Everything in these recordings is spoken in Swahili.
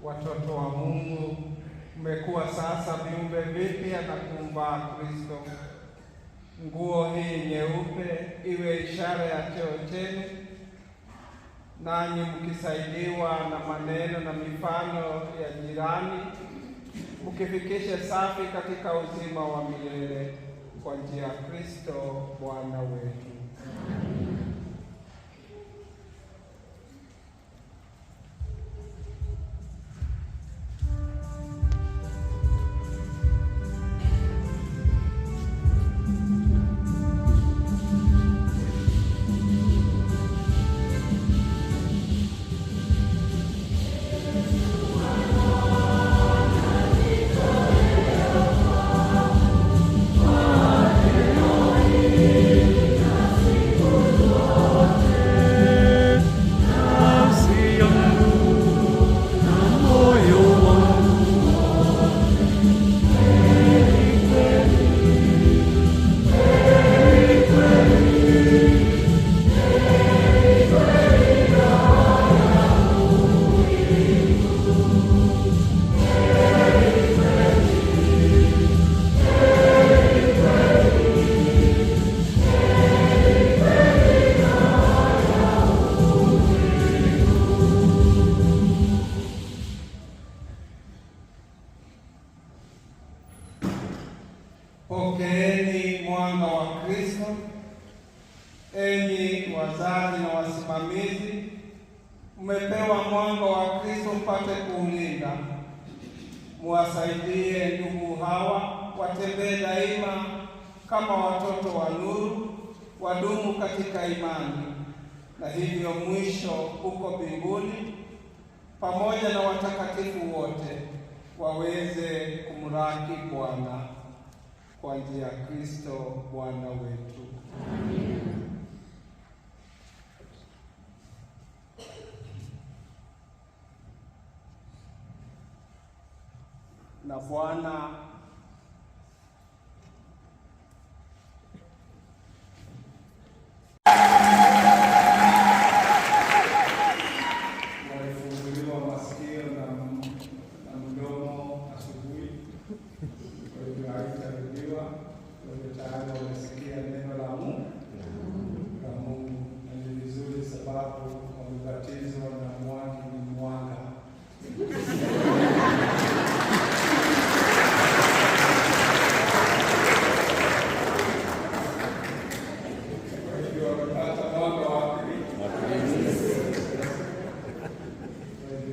watoto wa Mungu, mmekuwa sasa viumbe vipya na kumvaa Kristo. Nguo hii nyeupe iwe ishara ya cheo chenu, nanyi mkisaidiwa na maneno na mifano ya jirani, mkifikishe safi katika uzima wa milele kwa njia ya Kristo Bwana wetu. Pokeeni mwanga wa Kristo, enyi wazazi na wasimamizi. Mmepewa mwanga wa Kristo mpate kuulinda. Muwasaidie ndugu hawa watembee daima kama watoto wa nuru, wadumu katika imani, na hivyo mwisho huko mbinguni pamoja na watakatifu wote waweze kumraki Bwana kwa njia ya Kristo Bwana wetu. Amen. Na Bwana walifunguliwa masikio na mdomo asubuhi, kwa hivyo haitarudiwa. Kwa hivyo tayari wamesikia neno la Mungu, na ni vizuri sababu wamebatizwa na maji ni mwanga.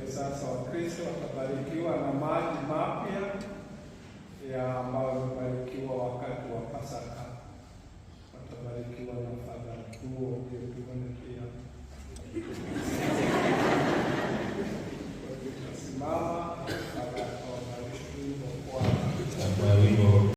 Sasa Wakristo watabarikiwa na maji mapya